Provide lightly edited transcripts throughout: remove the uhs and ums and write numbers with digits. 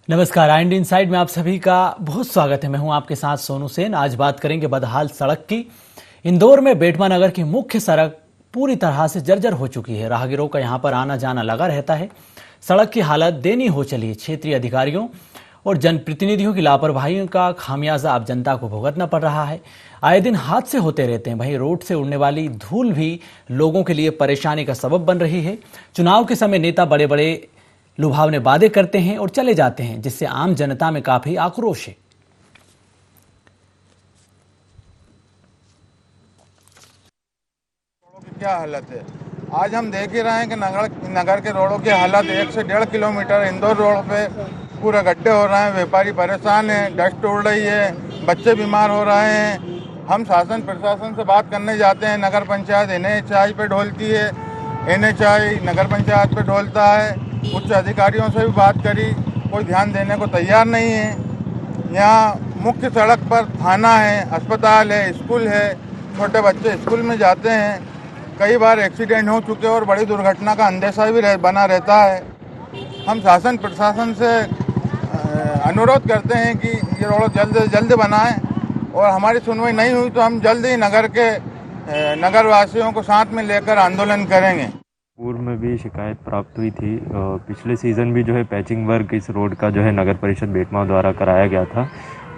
नमस्कार, IND inside में आप सभी का बहुत स्वागत है। मैं हूं आपके साथ सोनू सेन। आज बात करेंगे बदहाल सड़क की। इंदौर में बेटमा नगर की मुख्य सड़क पूरी तरह से जर्जर हो चुकी है। राहगीरों का यहां पर आना जाना लगा रहता है। सड़क की हालत दयनीय हो चली है। क्षेत्रीय अधिकारियों और जनप्रतिनिधियों की लापरवाही का खामियाजा अब जनता को भुगतना पड़ रहा है। आए दिन हादसे होते रहते हैं। वहीं रोड से उड़ने वाली धूल भी लोगों के लिए परेशानी का सबब बन रही है। चुनाव के समय नेता बड़े बड़े लुभावने वादे करते हैं और चले जाते हैं, जिससे आम जनता में काफी आक्रोश है। क्या हालत है आज हम देख ही रहे हैं कि नगर के रोडों की हालत 1 से 1.5 किलोमीटर इंदौर रोड पे पूरे गड्ढे हो रहे हैं। व्यापारी परेशान है, डस्ट उड़ रही है, बच्चे बीमार हो रहे हैं। हम शासन प्रशासन से बात करने जाते हैं। नगर पंचायत NHI पे ढोलती है, NHI नगर पंचायत पे ढोलता है। उच्च अधिकारियों से भी बात करी, कोई ध्यान देने को तैयार नहीं है। यहाँ मुख्य सड़क पर थाना है, अस्पताल है, स्कूल है, छोटे बच्चे स्कूल में जाते हैं। कई बार एक्सीडेंट हो चुके और बड़ी दुर्घटना का अंदेशा भी बना रहता है। हम शासन प्रशासन से अनुरोध करते हैं कि ये रोड जल्द से जल्द बनाएं और हमारी सुनवाई नहीं हुई तो हम जल्द ही नगर वासियों को साथ में लेकर आंदोलन करेंगे। पूर्व में भी शिकायत प्राप्त हुई थी। पिछले सीज़न भी जो है पैचिंग वर्क इस रोड का जो है नगर परिषद बेटमा द्वारा कराया गया था।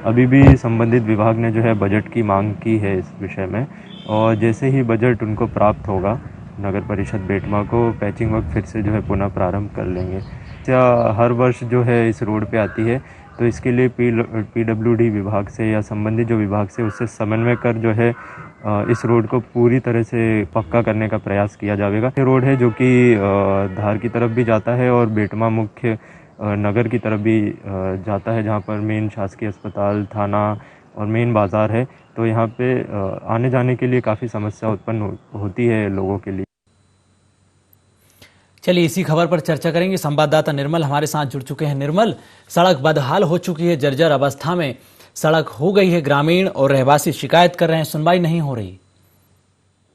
अभी भी संबंधित विभाग ने जो है बजट की मांग की है इस विषय में, और जैसे ही बजट उनको प्राप्त होगा नगर परिषद बेटमा को पैचिंग वर्क फिर से जो है पुनः प्रारंभ कर लेंगे। क्या हर वर्ष जो है इस रोड पे आती है, तो इसके लिए PWD विभाग से या संबंधित जो विभाग से उससे समन्वय कर जो है इस रोड को पूरी तरह से पक्का करने का प्रयास किया जाएगा। ये रोड है जो कि धार की तरफ भी जाता है और बेटमा मुख्य नगर की तरफ भी जाता है, जहाँ पर मेन शासकीय अस्पताल, थाना और मेन बाज़ार है। तो यहाँ पे आने जाने के लिए काफ़ी समस्या उत्पन्न होती है लोगों के लिए। चलिए इसी खबर पर चर्चा करेंगे। संवाददाता निर्मल हमारे साथ जुड़ चुके हैं। निर्मल, सड़क बदहाल हो चुकी है, जर्जर अवस्था में सड़क हो गई है। ग्रामीण और रहवासी शिकायत कर रहे हैं, सुनवाई नहीं हो रही।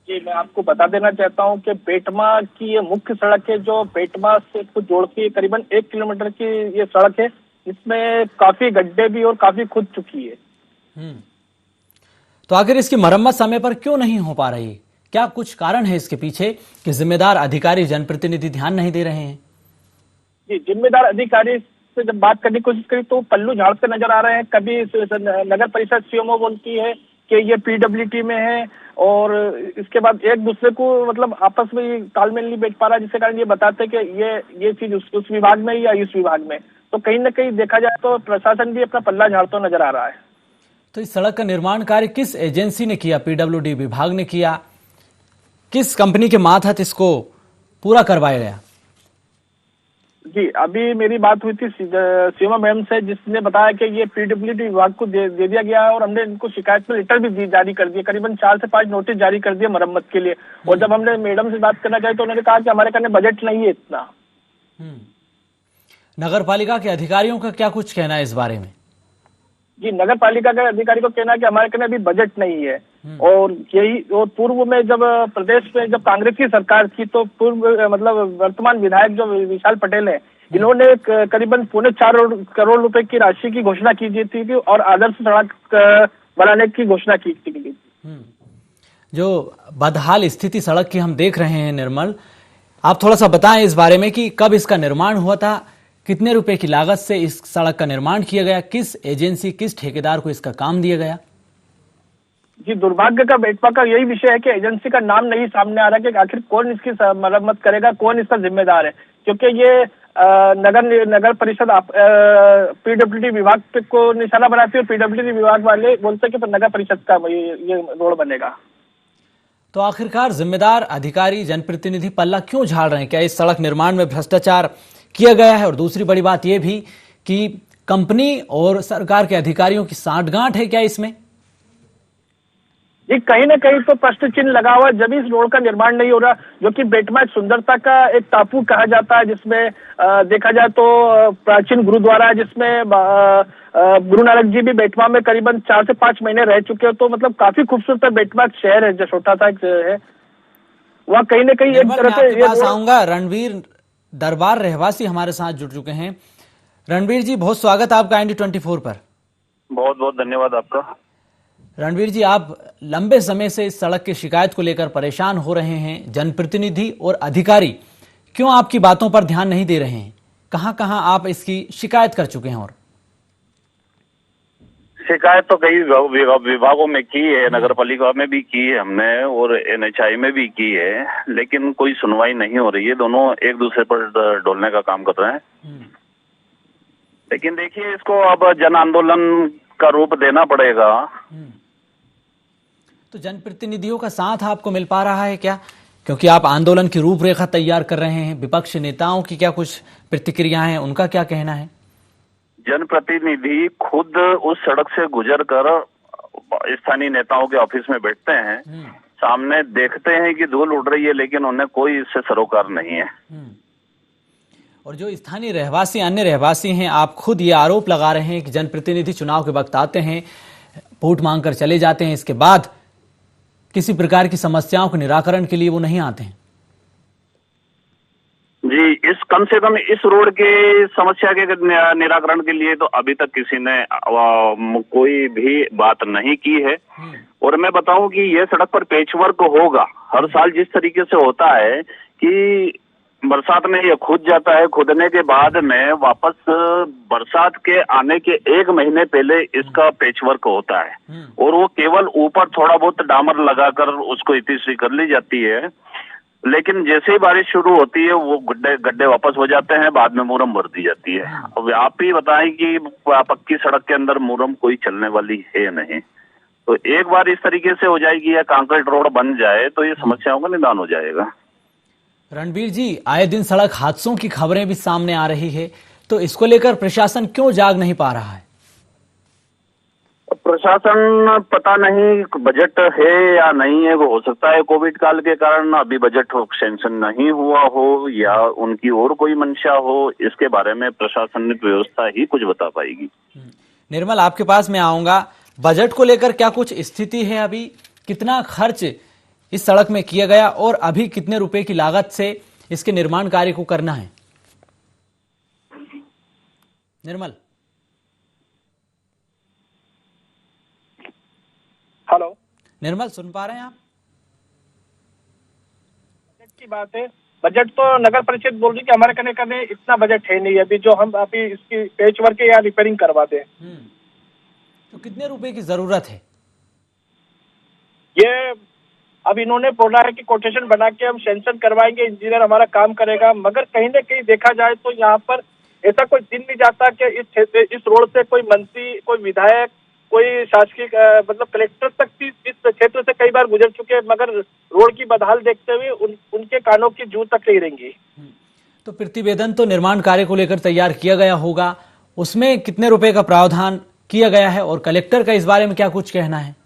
जी, मैं आपको बता देना चाहता हूं कि बेटमा की ये मुख्य सड़क है जो बेटमा से को जोड़ती है। करीबन 1 किलोमीटर की ये सड़क है, इसमें काफी गड्ढे भी और काफी खुद चुकी है। तो आखिर इसकी मरम्मत समय पर क्यों नहीं हो पा रही? क्या कुछ कारण है इसके पीछे कि जिम्मेदार अधिकारी जनप्रतिनिधि ध्यान नहीं दे रहे हैं? जी, जिम्मेदार अधिकारी से जब बात करने की कोशिश करी तो पल्लू झाड़ते नजर आ रहे हैं। कभी नगर परिषद CMO बोलती है कि ये PWD में है, और इसके बाद एक दूसरे को मतलब आपस में तालमेल नहीं बैठ पा रहा, जिसके कारण ये बताते हैं कि ये चीज उस विभाग में या इस विभाग में। तो कहीं ना कहीं देखा जाए तो प्रशासन भी अपना पल्ला झाड़ता नजर आ रहा है। तो इस सड़क का निर्माण कार्य किस एजेंसी ने किया? PWD विभाग ने किया? किस कंपनी के मातहत इसको पूरा करवाया गया? जी, अभी मेरी बात हुई थी सीमा मैम से, जिसने बताया कि ये PWD विभाग को दे दिया गया है और हमने इनको शिकायत में लेटर भी जारी कर दिया। करीबन 4 से 5 नोटिस जारी कर दिए मरम्मत के लिए। और जब हमने मैडम से बात करना चाहे तो उन्होंने कहा कि हमारे कहने बजट नहीं है इतना। नगर पालिका के अधिकारियों का क्या कुछ कहना है इस बारे में? जी, नगर पालिका के अधिकारी को कहना है कि हमारे कहने अभी बजट नहीं है। और पूर्व में जब प्रदेश में जब कांग्रेस की सरकार थी तो पूर्व मतलब वर्तमान विधायक जो विशाल पटेल है, इन्होंने करीबन 4.25 करोड़ रुपए की राशि की घोषणा की थी और आदर्श सड़क बनाने की घोषणा की थी। जो बदहाल स्थिति सड़क की हम देख रहे हैं, निर्मल, आप थोड़ा सा बताएं इस बारे में कि कब इसका निर्माण हुआ था, कितने रुपए की लागत से इस सड़क का निर्माण किया गया, किस एजेंसी, किस ठेकेदार को इसका काम दिया गया? जी, दुर्भाग्य का बेटमा का यही विषय है कि एजेंसी का नाम नहीं सामने आ रहा कि आखिर कौन इसकी मरम्मत करेगा, कौन इसका जिम्मेदार है। क्योंकि ये नगर परिषद PWD विभाग को निशाना बनाती है और PWD विभाग वाले बोलते हैं कि नगर परिषद का ये रोड बनेगा। तो आखिरकार जिम्मेदार अधिकारी जनप्रतिनिधि पल्ला क्यों झाड़ रहे हैं? क्या इस सड़क निर्माण में भ्रष्टाचार किया गया है? और दूसरी बड़ी बात यह भी कि कंपनी और सरकार के अधिकारियों की सांठगांठ है क्या इसमें? ये कहीं ना कहीं तो प्रश्न चिन्ह लगा हुआ है जब इस रोड का निर्माण नहीं हो रहा, जो कि बेटमा सुंदरता का एक टापू कहा जाता है, जिसमें देखा जाए तो प्राचीन गुरुद्वारा है, जिसमें गुरु नानक जी भी बेटमा में करीबन 4 से 5 महीने रह चुके हो। तो मतलब काफी खूबसूरत बेटमा शहर है, जो छोटा सा है, वहाँ कहीं ना कहीं एक तरह से आऊंगा। रणवीर दरबार रहवासी हमारे साथ जुड़ चुके हैं। रणवीर जी, बहुत स्वागत आपका IND24 पर। बहुत बहुत धन्यवाद आपका। रणवीर जी, आप लंबे समय से इस सड़क की शिकायत को लेकर परेशान हो रहे हैं। जनप्रतिनिधि और अधिकारी क्यों आपकी बातों पर ध्यान नहीं दे रहे हैं? कहां कहां आप इसकी शिकायत कर चुके हैं? और शिकायत तो कई विभागों में की है, नगर पालिका में भी की है हमने और NHI में भी की है, लेकिन कोई सुनवाई नहीं हो रही है। दोनों एक दूसरे पर डोलने का काम कर रहे हैं। लेकिन देखिए, इसको अब जन आंदोलन का रूप देना पड़ेगा। तो जनप्रतिनिधियों का साथ आपको मिल पा रहा है क्या? क्योंकि आप आंदोलन की रूपरेखा तैयार कर रहे हैं। विपक्ष नेताओं की क्या कुछ प्रतिक्रियाएं हैं, उनका क्या कहना है? जनप्रतिनिधि खुद उस सड़क से गुजर कर स्थानीय नेताओं के ऑफिस में बैठते हैं, सामने देखते हैं कि धूल उड़ रही है, लेकिन उन्हें कोई इससे सरोकार नहीं है। और जो स्थानीय रहवासी, अन्य रहवासी हैं, आप खुद ये आरोप लगा रहे हैं कि जनप्रतिनिधि चुनाव के वक्त आते हैं, वोट मांगकर चले जाते हैं, इसके बाद किसी प्रकार की समस्याओं के निराकरण के लिए वो नहीं आते हैं। जी, इस कम से कम इस रोड के समस्या के निराकरण के लिए तो अभी तक किसी ने कोई भी बात नहीं की है। और मैं बताऊं कि यह सड़क पर पेचवर्क होगा। हर साल जिस तरीके से होता है कि बरसात में ये खुद जाता है, खुदने के बाद में वापस बरसात के आने के 1 महीने पहले इसका पेचवर्क होता है और वो केवल ऊपर थोड़ा बहुत डामर लगाकर उसको इतिश्री कर ली जाती है। लेकिन जैसे ही बारिश शुरू होती है वो गड्ढे वापस हो जाते हैं, बाद में मुरम भर दी जाती है। अब आप ही बताएं कि पक्की सड़क के अंदर मुरम कोई चलने वाली है नहीं। तो एक बार इस तरीके से हो जाएगी या कंक्रीट रोड बन जाए तो ये समस्याओं का निदान हो जाएगा। रणवीर जी, आए दिन सड़क हादसों की खबरें भी सामने आ रही है, तो इसको लेकर प्रशासन क्यों जाग नहीं पा रहा है? प्रशासन पता नहीं बजट है या नहीं है। वो हो सकता है कोविड काल के कारण अभी बजट सैंक्शन नहीं हुआ हो या उनकी और कोई मंशा हो, इसके बारे में प्रशासनिक व्यवस्था ही कुछ बता पाएगी। निर्मल, आपके पास मैं आऊंगा। बजट को लेकर क्या कुछ स्थिति है अभी? कितना खर्च इस सड़क में किया गया और अभी कितने रुपए की लागत से इसके निर्माण कार्य को करना है? निर्मल। हेलो निर्मल, सुन पा रहे हैं आप? बजट की बात है। बजट तो नगर परिषद बोल रही कि हमारे करने इतना बजट है नहीं अभी जो हम अभी इसकी पेच वर्क या रिपेयरिंग करवा दें। तो कितने रुपए की जरूरत है? ये अब इन्होंने बोला है कि कोटेशन बना के हम सैंक्शन करवाएंगे, इंजीनियर हमारा काम करेगा, मगर कहीं न कहीं देखा जाए तो यहाँ पर ऐसा कोई दिन नहीं जाता कि इस रोड से कोई मंत्री, कोई विधायक, कोई शासकीय मतलब कलेक्टर तक भी इस क्षेत्र से कई बार गुजर चुके हैं, मगर रोड की बदहाल देखते हुए उनके कानों की जू तक नहीं रहेंगी। तो प्रतिवेदन तो निर्माण कार्य को लेकर तैयार किया गया होगा, उसमें कितने रुपए का प्रावधान किया गया है और कलेक्टर का इस बारे में क्या कुछ कहना है?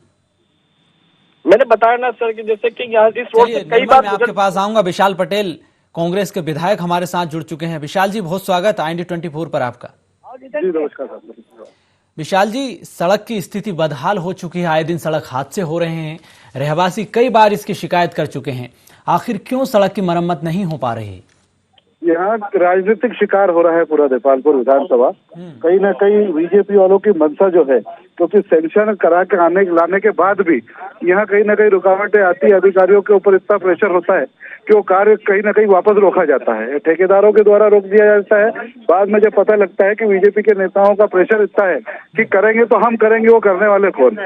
मैंने बताया ना सर कि जैसे कि यहाँ इस रोड से कई बार आपके पास आऊंगा। विशाल पटेल, कांग्रेस के विधायक, हमारे साथ जुड़ चुके हैं। विशाल जी, बहुत स्वागत IND24 पर आपका। जी नमस्कार सर। विशाल जी, सड़क की स्थिति बदहाल हो चुकी है, आए दिन सड़क हादसे हो रहे हैं, रहवासी कई बार इसकी शिकायत कर चुके हैं। आखिर क्यों सड़क की मरम्मत नहीं हो पा रही? यहाँ राजनीतिक शिकार हो रहा है पूरा देपालपुर विधानसभा। कहीं ना कहीं बीजेपी वालों की मंशा जो है, क्योंकि सैंक्शन करा के लाने के बाद भी यहाँ कहीं ना कहीं रुकावटें आती है। अधिकारियों के ऊपर इतना प्रेशर होता है कि वो कार्य कहीं ना कहीं वापस रोका जाता है, ठेकेदारों के द्वारा रोक दिया जाता है। बाद में जब पता लगता है कि बीजेपी के नेताओं का प्रेशर इतना है कि करेंगे तो हम करेंगे, वो करने वाले कौन?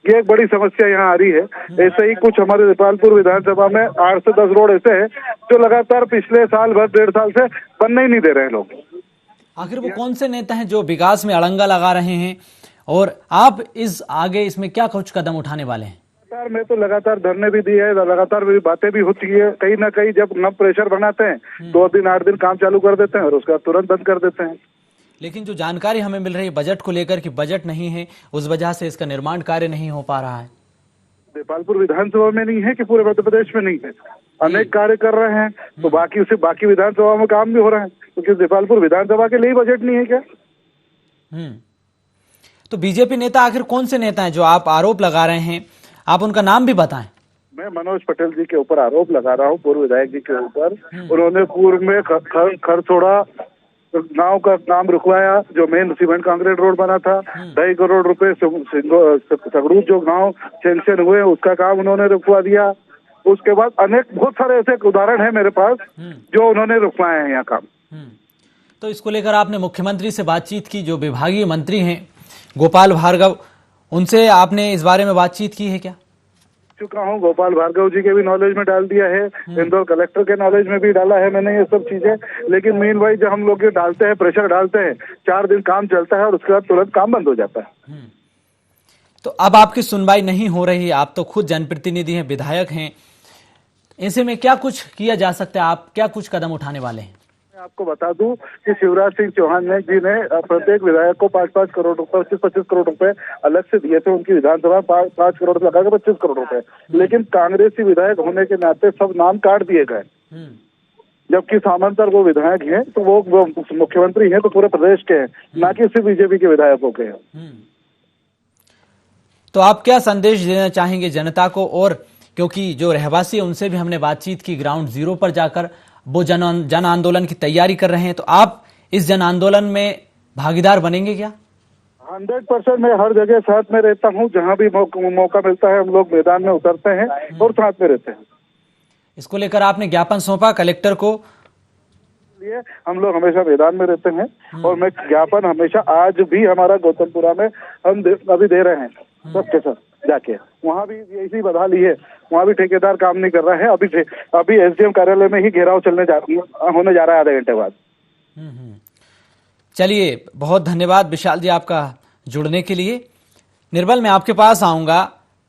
ये एक बड़ी समस्या यहाँ आ रही है। ऐसे ही कुछ हमारे देपालपुर विधानसभा में 8 से 10 रोड ऐसे हैं जो लगातार पिछले साल भर 1.5 साल से बनने ही नहीं दे रहे हैं लोग। आखिर वो कौन से नेता हैं जो विकास में अड़ंगा लगा रहे हैं और आप इसमें क्या कुछ कदम उठाने वाले हैं? लगातार मैं तो लगातार धरने भी दिए है, लगातार मेरी बातें भी होती है। कहीं ना कहीं जब हम प्रेशर बनाते हैं 2 दिन 8 दिन काम चालू कर देते हैं और उसका तुरंत बंद कर देते हैं। लेकिन जो जानकारी हमें मिल रही है बजट को लेकर कि बजट नहीं है, उस वजह से इसका निर्माण कार्य नहीं हो पा रहा है। देपालपुर विधानसभा में नहीं है कि पूरे मध्य प्रदेश में नहीं है, अनेक कार्य कर रहे हैं तो बाकी विधानसभा में काम भी हो रहा है, क्योंकि देपालपुर विधानसभा के लिए बजट नहीं है क्या? तो बीजेपी नेता आखिर कौन से नेता हैं जो आप आरोप लगा रहे हैं? आप उनका नाम भी बताएं। मैं मनोज पटेल जी के ऊपर आरोप लगा रहा हूँ, पूर्व विधायक जी के ऊपर। उन्होंने पूर्व में खरछोड़ा गांव का नाम रुकवाया, जो मेन सीमेंट कंक्रीट रोड बना था, 2.5 करोड़ रुपए सगड़ू जो गांव सैंक्शन हुए उसका काम उन्होंने रुकवा दिया। उसके बाद अनेक बहुत सारे ऐसे उदाहरण है मेरे पास जो उन्होंने रुकवाए हैं यहाँ काम। तो इसको लेकर आपने मुख्यमंत्री से बातचीत की, जो विभागीय मंत्री हैं गोपाल भार्गव, उनसे आपने इस बारे में बातचीत की है क्या? चुका हूँ, गोपाल भार्गव जी के भी नॉलेज में डाल दिया है, इंदौर कलेक्टर के नॉलेज में भी डाला है मैंने ये सब चीजें। लेकिन मीनवाइल जब हम लोग ये डालते हैं, प्रेशर डालते हैं, 4 दिन काम चलता है और उसके बाद तुरंत काम बंद हो जाता है। तो अब आपकी सुनवाई नहीं हो रही, आप तो खुद जनप्रतिनिधि हैं, विधायक हैं, ऐसे में क्या कुछ किया जा सकता है? आप क्या कुछ कदम उठाने वाले हैं? मैं आपको बता दूं कि शिवराज सिंह चौहान जी ने प्रत्येक विधायक को 5-5 करोड़ रुपए, 25-25 करोड़ रुपए अलग से दिए थे। उनकी विधानसभा 5 करोड़ लगा के 25 करोड़ रुपए, लेकिन कांग्रेसी विधायक होने के नाते सब नाम काट दिए गए। जबकि सामंतर वो विधायक हैं तो वो मुख्यमंत्री हैं तो पूरे प्रदेश के हैं, ना कि सिर्फ बीजेपी के विधायकों के हैं। तो आप क्या संदेश देना चाहेंगे जनता को? और क्योंकि जो रहवासी है उनसे भी हमने बातचीत की, ग्राउंड जीरो पर जाकर वो जन आंदोलन की तैयारी कर रहे हैं, तो आप इस जन आंदोलन में भागीदार बनेंगे क्या? 100% मैं हर जगह साथ में रहता हूँ, जहाँ भी मौका मिलता है हम लोग मैदान में उतरते हैं और साथ में रहते हैं। इसको लेकर आपने ज्ञापन सौंपा कलेक्टर को? लिए हम लोग हमेशा मैदान में रहते हैं और मैं ज्ञापन हमेशा, आज भी हमारा गौतमपुरा में हम अभी दे रहे हैं सबके सब जाके, वहाँ भी ऐसी बदहाली है, वहाँ भी ठेकेदार काम नहीं कर रहा है। अभी एसडीएम कार्यालय में ही घेराव होने जा रहा है आधे घंटे बाद। चलिए, बहुत धन्यवाद विशाल जी आपका जुड़ने के लिए। निर्मल, मैं आपके पास आऊंगा।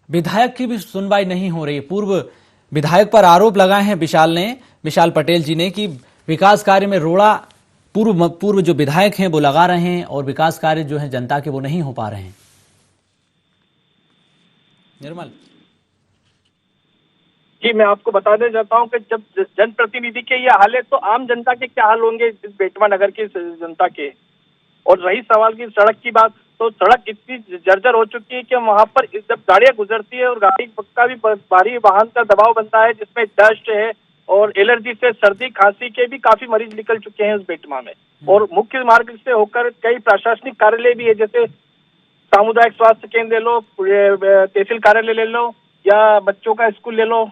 विधायक की भी सुनवाई नहीं हो रही। पूर्व विधायक पर आरोप लगाए हैं विशाल पटेल जी ने कि विकास कार्य में रोड़ा पूर्व जो विधायक हैं वो लगा रहे हैं और विकास कार्य जो है जनता के वो नहीं हो पा रहे हैं। निर्मल जी, मैं आपको बताने जाता हूँ कि जब जनप्रतिनिधि के ये हाल है तो आम जनता के क्या हाल होंगे इस बेटवा नगर की जनता के। और रही सवाल की सड़क की बात, तो सड़क इतनी जर्जर हो चुकी है कि वहां पर जब गाड़ियां गुजरती है और गाड़ी का भी भारी वाहन का दबाव बनता है, जिसमें डस्ट है और एलर्जी से सर्दी खांसी के भी काफी मरीज निकल चुके हैं उस बेटवा में। और मुख्य मार्ग से होकर कई प्रशासनिक कार्यालय भी है, जैसे सामुदायिक स्वास्थ्य केंद्र ले लो, तहसील कार्यालय ले लो या बच्चों का स्कूल ले लो।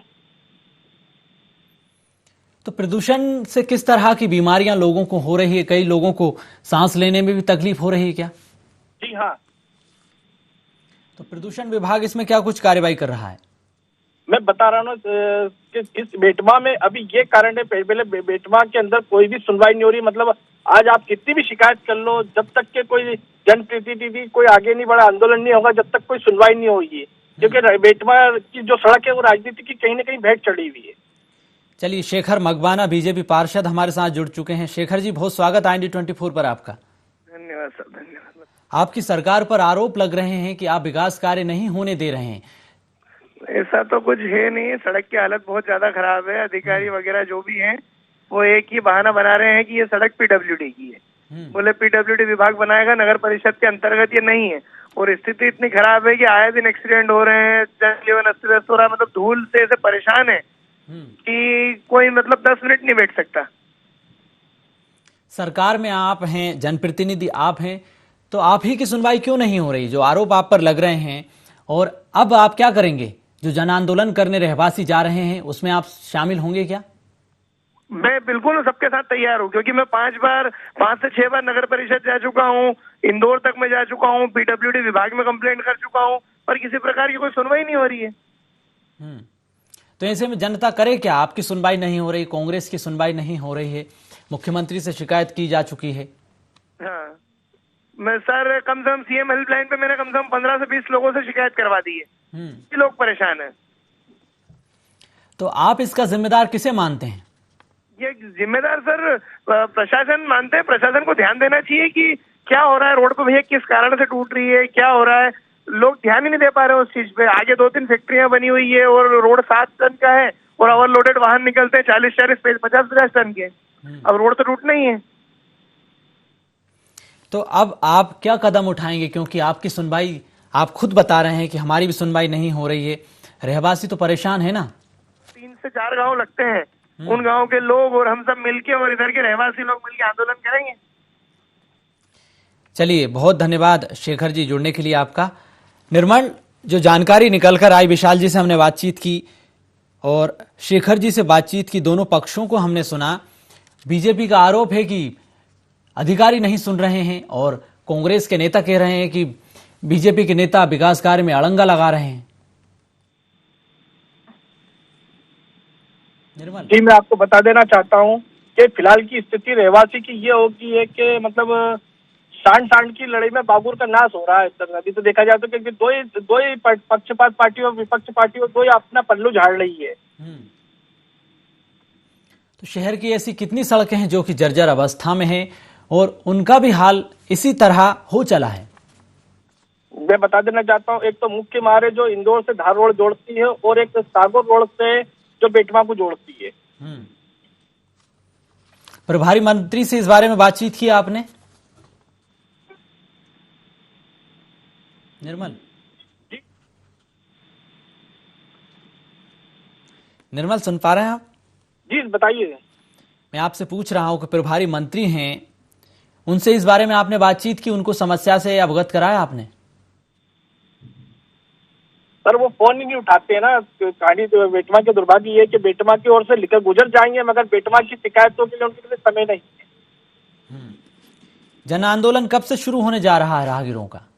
तो प्रदूषण से किस तरह की बीमारियां लोगों को हो रही है? कई लोगों को सांस लेने में भी तकलीफ हो रही है क्या? जी हाँ। तो प्रदूषण विभाग इसमें क्या कुछ कार्रवाई कर रहा है? मैं बता रहा हूँ कि इस बेटवा में अभी ये कारण है, पहले बेटवा के अंदर कोई भी सुनवाई नहीं हो रही। मतलब आज आप कितनी भी शिकायत कर लो, जब तक के कोई जनप्रतिनिधि कोई आगे नहीं बढ़ा, आंदोलन नहीं होगा, जब तक कोई सुनवाई नहीं होगी। क्योंकि बेटवा की जो सड़क है वो राजनीति की कहीं ना कहीं भेंट चढ़ी हुई है। चलिए, शेखर मकवाना बीजेपी पार्षद हमारे साथ जुड़ चुके हैं। शेखर जी, बहुत स्वागत है IND24 पर आपका। धन्यवाद सर, धन्यवाद। आपकी सरकार पर आरोप लग रहे हैं कि आप विकास कार्य नहीं होने दे रहे हैं। ऐसा तो कुछ है नहीं, सड़क की हालत बहुत ज्यादा खराब है। अधिकारी वगैरह जो भी हैं वो एक ही बहाना बना रहे हैं कि ये सड़क PWD की है। बोले PWD विभाग बनाएगा, नगर परिषद के अंतर्गत ये नहीं है। और स्थिति इतनी खराब है कि आए दिन एक्सीडेंट हो रहे हैं, जनजीवन अस्त व्यस्त हो रहा है। मतलब धूल से ऐसे परेशान है कि कोई मतलब 10 मिनट नहीं बैठ सकता। सरकार में आप हैं, जनप्रतिनिधि आप हैं, तो आप ही की सुनवाई क्यों नहीं हो रही? जो आरोप आप पर लग रहे हैं, और अब आप क्या करेंगे? जो जन आंदोलन करने रहवासी जा रहे हैं उसमें आप शामिल होंगे क्या? मैं बिल्कुल सबके साथ तैयार हूँ, क्योंकि मैं 5 से 6 बार नगर परिषद जा चुका हूँ, इंदौर तक मैं जा चुका हूँ, PWD विभाग में कंप्लेंट कर चुका हूँ, पर किसी प्रकार की कोई सुनवाई नहीं हो रही है। तो ऐसे में जनता करे क्या? आपकी सुनवाई नहीं हो रही, कांग्रेस की सुनवाई नहीं हो रही है, मुख्यमंत्री से शिकायत की जा चुकी है। हाँ, मैं सर कम से कम CM हेल्पलाइन पे मैंने कम से कम 15 से 20 लोगों से शिकायत करवा दी है। लोग परेशान हैं। तो आप इसका जिम्मेदार किसे मानते हैं? ये जिम्मेदार सर प्रशासन मानते हैं। प्रशासन को ध्यान देना चाहिए कि क्या हो रहा है रोड पे, भैया किस कारण से टूट रही है, क्या हो रहा है। लोग ध्यान ही नहीं दे पा रहे उस चीज पे। आगे 2-3 फैक्ट्रियां बनी हुई है और रोड 7 टन का है और ओवरलोडेड वाहन निकलते हैं 40-40, 50-50 टन के। अब रोड तो टूटना ही है। तो अब आप क्या कदम उठाएंगे? क्योंकि आपकी सुनवाई, आप खुद बता रहे हैं कि हमारी भी सुनवाई नहीं हो रही है, रहवासी तो परेशान है ना। 3 से 4 गांव लगते हैं, उन गांव के लोग और हम सब मिलके और इधर के रहवासी लोग मिलके आंदोलन करेंगे। चलिए, बहुत धन्यवाद शेखर जी जुड़ने के लिए आपका। निर्मल, जो जानकारी निकल कर आई, विशाल जी से हमने बातचीत की और शेखर जी से बातचीत की, दोनों पक्षों को हमने सुना। बीजेपी का आरोप है कि अधिकारी नहीं सुन रहे हैं और कांग्रेस के नेता कह रहे हैं कि बीजेपी के नेता विकास कार्य में अड़ंगा लगा रहे हैं। निर्मल जी, मैं आपको बता देना चाहता हूँ कि फिलहाल की स्थिति रहवासी की ये होगी है कि मतलब सांड सांड की लड़ाई में बाबुर का नाश हो रहा है। अभी तो देखा जाए तो क्योंकि दो ही पक्षपात पार्टी और विपक्ष पार्टी और दो ही अपना पल्लू झाड़ रही है। तो शहर की ऐसी कितनी सड़कें हैं जो कि जर्जर अवस्था में हैं और उनका भी हाल इसी तरह हो चला है? मैं बता देना चाहता हूँ, एक तो मुख्य मार्ग है जो इंदौर से धार रोड जोड़ती है और एक सागौर रोड से जो बेटमा को जोड़ती है। प्रभारी मंत्री से इस बारे में बातचीत की आपने? निर्मल निर्मल सुन पा रहे हैं आप? जी बताइए। मैं आपसे पूछ रहा हूं कि प्रभारी मंत्री हैं, उनसे इस बारे में आपने बातचीत की, उनको समस्या से अवगत कराया आपने? सर वो फोन ही नहीं उठाते हैं ना। कहानी तो बेटमा के दुर्भाग्य ये है कि बेटमा की ओर से लिखकर गुजर जाएंगे मगर बेटमा की शिकायतों के लिए उनके लिए समय नहीं है। जन आंदोलन कब से शुरू होने जा रहा है राहगीरों का?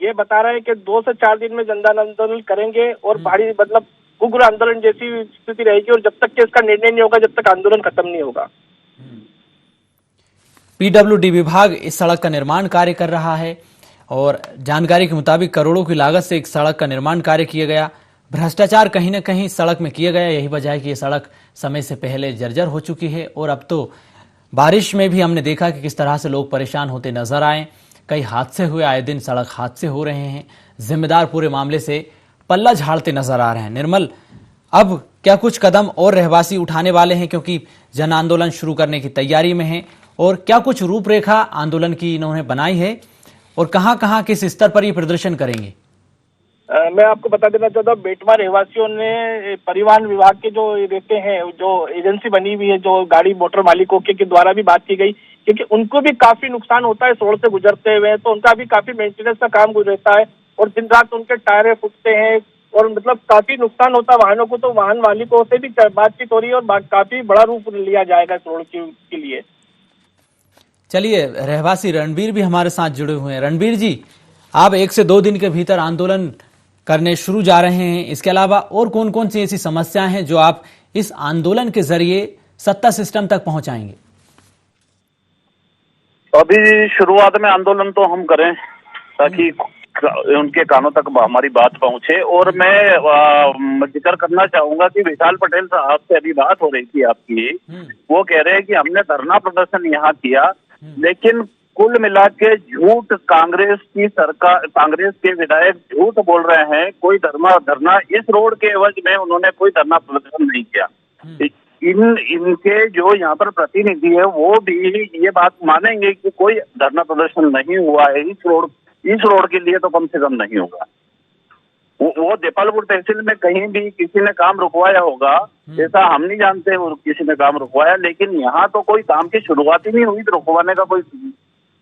ये बता रहे हैं कि 2 से 4 दिन में जन आंदोलन करेंगे और भारी मतलब उग्र आंदोलन जैसी स्थिति रहेगी और जब तक कि इसका निर्णय नहीं होगा, जब तक आंदोलन खत्म नहीं होगा। पीडब्ल्यूडी विभाग इस सड़क का निर्माण कार्य कर रहा है और जानकारी के मुताबिक करोड़ों की लागत से एक सड़क का निर्माण कार्य किया गया। भ्रष्टाचार कहीं न कहीं सड़क में किया गया, यही वजह है कि ये सड़क समय से पहले जर्जर हो चुकी है और अब तो बारिश में भी हमने देखा कि किस तरह से लोग परेशान होते नजर आए। कई हादसे हुए, आए दिन सड़क हादसे हो रहे हैं। जिम्मेदार पूरे मामले से पल्ला झाड़ते नजर आ रहे हैं। निर्मल, अब क्या कुछ कदम और रहवासी उठाने वाले हैं क्योंकि जन आंदोलन शुरू करने की तैयारी में है, और क्या कुछ रूपरेखा आंदोलन की इन्होंने बनाई है और कहां-कहां किस स्तर पर ये प्रदर्शन करेंगे? मैं आपको बता देना चाहता हूँ, बेटमा रहवासियों ने परिवहन विभाग के जो रहते हैं, जो एजेंसी बनी हुई है, जो गाड़ी मोटर मालिकों के द्वारा भी बात की गई, क्योंकि उनको भी काफी नुकसान होता है रोड से गुजरते हुए, तो उनका भी काफी मेंटेनेंस का काम रहता है और दिन रात उनके टायर फूटते हैं और मतलब काफी नुकसान होता है वाहनों को। तो वाहन मालिकों से भी बातचीत हो रही है और काफी बड़ा रूप लिया जाएगा इस रोड के लिए। चलिए, रहवासी रणबीर भी हमारे साथ जुड़े हुए हैं। रणबीर जी, आप 1 से 2 दिन के भीतर आंदोलन करने शुरू जा रहे हैं, इसके अलावा और कौन कौन सी ऐसी समस्याएं हैं जो आप इस आंदोलन के जरिए सत्ता सिस्टम तक पहुंचाएंगे? अभी शुरुआत में आंदोलन तो हम करें ताकि उनके कानों तक हमारी बात पहुंचे। और मैं जिक्र करना चाहूंगा कि विशाल पटेल साहब से अभी बात हो रही थी आपकी, वो कह रहे हैं कि हमने धरना प्रदर्शन यहाँ किया, लेकिन कुल मिला के झूठ कांग्रेस की सरकार, कांग्रेस के विधायक झूठ बोल रहे हैं। कोई धरना इस रोड के एवज में उन्होंने कोई धरना प्रदर्शन नहीं किया। इनके जो यहाँ पर प्रतिनिधि है वो भी ये बात मानेंगे कि कोई धरना प्रदर्शन नहीं हुआ है इस रोड के लिए, तो कम से कम नहीं होगा। वो देपालपुर तहसील में कहीं भी किसी ने काम रुकवाया होगा ऐसा हम नहीं जानते, वो किसी ने काम रुकवाया, लेकिन यहाँ तो कोई काम की शुरुआत ही नहीं हुई तो रुकवाने का कोई।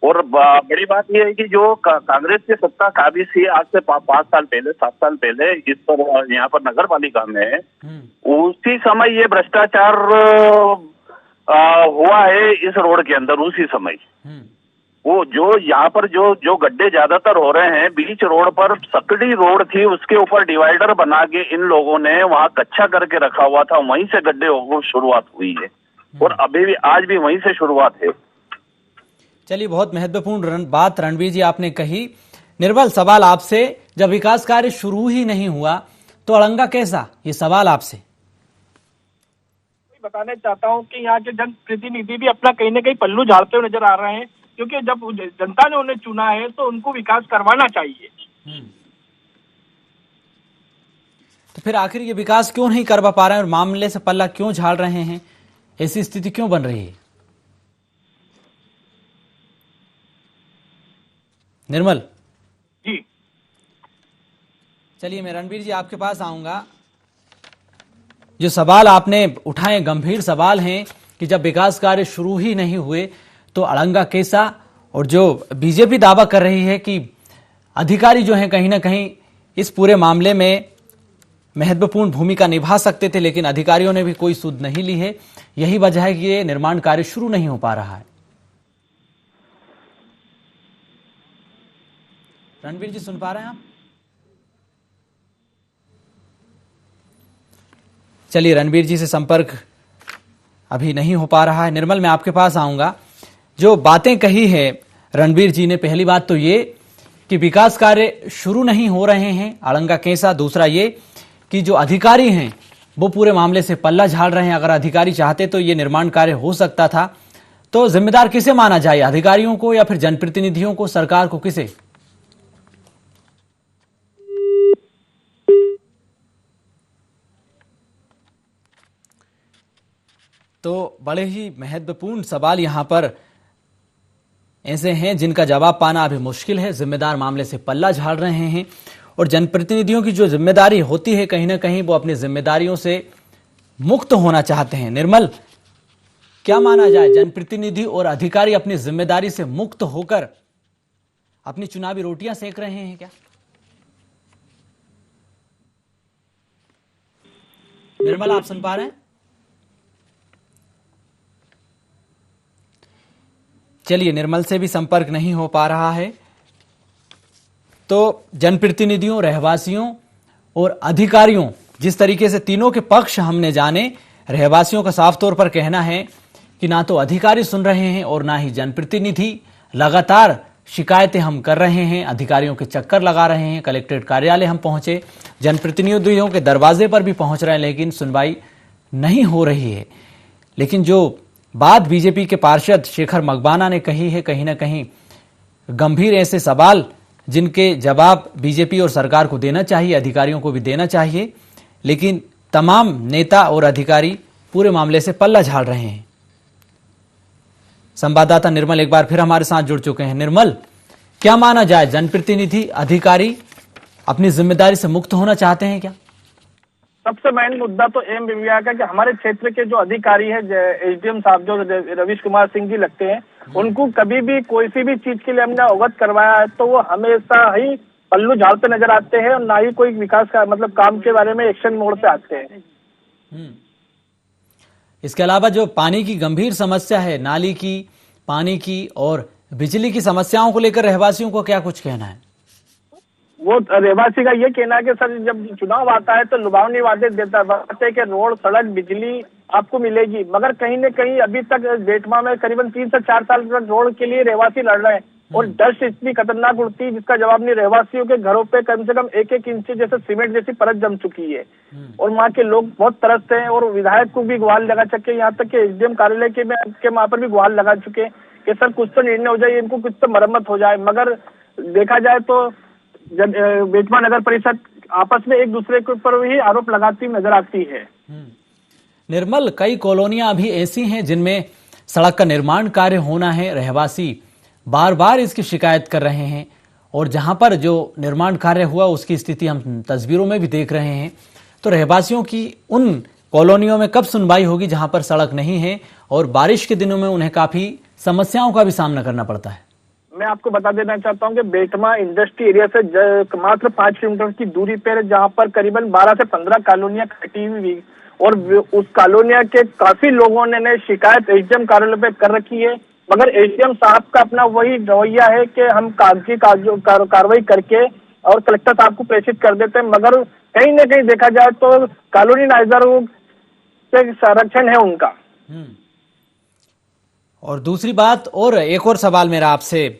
और बड़ी बात यह है कि जो कांग्रेस की सत्ता काबिज थी आज से 5 साल पहले 7 साल पहले इस पर यहाँ पर नगर पालिका में, उसी समय ये भ्रष्टाचार हुआ है इस रोड के अंदर। उसी समय वो जो यहाँ पर जो गड्ढे ज्यादातर हो रहे हैं बीच रोड पर, सकड़ी रोड थी उसके ऊपर डिवाइडर बना के इन लोगों ने वहां कच्चा करके रखा हुआ था, वहीं से गड्ढे हो शुरुआत हुई है और अभी भी आज भी वहीं से शुरुआत है। चलिए, बहुत महत्वपूर्ण बात रणबीर जी आपने कही। निर्मल, सवाल आपसे, जब विकास कार्य शुरू ही नहीं हुआ तो अड़ंगा कैसा, ये सवाल आपसे बताना चाहता हूँ कि यहाँ के जनप्रतिनिधि भी अपना कहीं न कहीं पल्लू झाड़ते हुए नजर आ रहे हैं, क्योंकि जब जनता ने उन्हें चुना है तो उनको विकास करवाना चाहिए। तो फिर आखिर ये विकास क्यों नहीं करवा पा रहे हैं और मामले से पल्ला क्यों झाड़ रहे हैं? ऐसी स्थिति क्यों बन रही है? निर्मल जी, चलिए मैं रणबीर जी आपके पास आऊंगा। जो सवाल आपने उठाए गंभीर सवाल हैं कि जब विकास कार्य शुरू ही नहीं हुए तो अड़ंगा कैसा, और जो बीजेपी दावा कर रही है कि अधिकारी जो हैं कहीं ना कहीं इस पूरे मामले में महत्वपूर्ण भूमिका निभा सकते थे, लेकिन अधिकारियों ने भी कोई सुध नहीं ली है। यही वजह है कि ये निर्माण कार्य शुरू नहीं हो पा रहा है। रणवीर जी सुन पा रहे हैं आप? चलिए, रणवीर जी से संपर्क अभी नहीं हो पा रहा है। निर्मल, मैं आपके पास आऊंगा। जो बातें कही है रणवीर जी ने, पहली बात तो ये कि विकास कार्य शुरू नहीं हो रहे हैं अड़ंगा केसा। दूसरा ये कि जो अधिकारी हैं वो पूरे मामले से पल्ला झाड़ रहे हैं। अगर अधिकारी चाहते तो ये निर्माण कार्य हो सकता था। तो जिम्मेदार किसे माना जाए, अधिकारियों को या फिर जनप्रतिनिधियों को, सरकार को, किसे? तो बड़े ही महत्वपूर्ण सवाल यहां पर ऐसे हैं जिनका जवाब पाना अभी मुश्किल है। जिम्मेदार मामले से पल्ला झाड़ रहे हैं और जनप्रतिनिधियों की जो जिम्मेदारी होती है कहीं ना कहीं वो अपनी जिम्मेदारियों से मुक्त होना चाहते हैं। निर्मल, क्या माना जाए, जनप्रतिनिधि और अधिकारी अपनी जिम्मेदारी से मुक्त होकर अपनी चुनावी रोटियां सेक रहे हैं क्या? निर्मल, आप सुन पा रहे हैं? चलिए, निर्मल से भी संपर्क नहीं हो पा रहा है। तो जनप्रतिनिधियों, रहवासियों और अधिकारियों, जिस तरीके से तीनों के पक्ष हमने जाने, रहवासियों का साफ तौर पर कहना है कि ना तो अधिकारी सुन रहे हैं और ना ही जनप्रतिनिधि। लगातार शिकायतें हम कर रहे हैं, अधिकारियों के चक्कर लगा रहे हैं, कलेक्ट्रेट कार्यालय हम पहुंचे, जनप्रतिनिधियों के दरवाजे पर भी पहुंच रहे हैं, लेकिन सुनवाई नहीं हो रही है। लेकिन जो बात बीजेपी के पार्षद शेखर मकबाना ने कही है, कहीं ना कहीं गंभीर ऐसे सवाल जिनके जवाब बीजेपी और सरकार को देना चाहिए, अधिकारियों को भी देना चाहिए, लेकिन तमाम नेता और अधिकारी पूरे मामले से पल्ला झाड़ रहे हैं। संवाददाता निर्मल एक बार फिर हमारे साथ जुड़ चुके हैं। निर्मल, क्या माना जाए, जनप्रतिनिधि, अधिकारी अपनी जिम्मेदारी से मुक्त होना चाहते हैं क्या? सबसे मेन मुद्दा तो एम विभाग का कि हमारे क्षेत्र के जो अधिकारी है, एसडीएम साहब जो रवीश कुमार सिंह जी लगते हैं, उनको कभी भी कोई सी भी चीज के लिए हमने अवगत करवाया है तो वो हमेशा ही पल्लू झाड़ते नजर आते हैं और ना ही कोई विकास का मतलब काम के बारे में एक्शन मोड पे आते हैं। इसके अलावा जो पानी की गंभीर समस्या है, नाली की, पानी की और बिजली की समस्याओं को लेकर रहवासियों को क्या कुछ कहना है? वो रहवासी का ये कहना है कि सर जब चुनाव आता है तो लुभावनी वादे देता है कि रोड, सड़क, बिजली आपको मिलेगी, मगर कहीं न कहीं अभी तक बेटमा में करीबन 3 से 4 साल तक रोड के लिए रहवासी लड़ रहे हैं और डस्ट इतनी खतरनाक उड़ती है जिसका जवाब नहीं। रहवासियों के घरों पे कम से कम 1-1 इंच जैसे सीमेंट जैसी परत जम चुकी है और वहाँ के लोग बहुत तरसते हैं और विधायक को भी गुहार लगा चुके, यहाँ तक कि एसडीएम कार्यालय के वहाँ पर भी गुहार लगा चुके कि सर कुछ तो निर्णय हो जाए, इनको कुछ तो मरम्मत हो जाए। मगर देखा जाए तो बेटमा नगर परिषद आपस में एक दूसरे के ऊपर ही आरोप लगाती नजर आती है। निर्मल, कई कॉलोनियां अभी ऐसी हैं जिनमें सड़क का निर्माण कार्य होना है, रहवासी बार बार इसकी शिकायत कर रहे हैं और जहां पर जो निर्माण कार्य हुआ उसकी स्थिति हम तस्वीरों में भी देख रहे हैं। तो रहवासियों की उन कॉलोनियों में कब सुनवाई होगी जहां पर सड़क नहीं है और बारिश के दिनों में उन्हें काफी समस्याओं का भी सामना करना पड़ता है? मैं आपको बता देना चाहता हूं कि बेटमा इंडस्ट्री एरिया से मात्र 5 किलोमीटर की दूरी पर जहां पर करीबन 12 से 15 कॉलोनियां कटी हुई और उस कॉलोनिया के काफी लोगों ने शिकायत एसडीएम कार्यालय पे कर रखी है, मगर एसडीएम साहब का अपना वही रवैया है कि हम कागजी कार्रवाई करके और कलेक्टर साहब को प्रेषित कर देते हैं, मगर कहीं न कहीं देखा जाए तो कॉलोनी नाइजरों से संरक्षण है उनका। और दूसरी बात, और एक और सवाल मेरा आपसे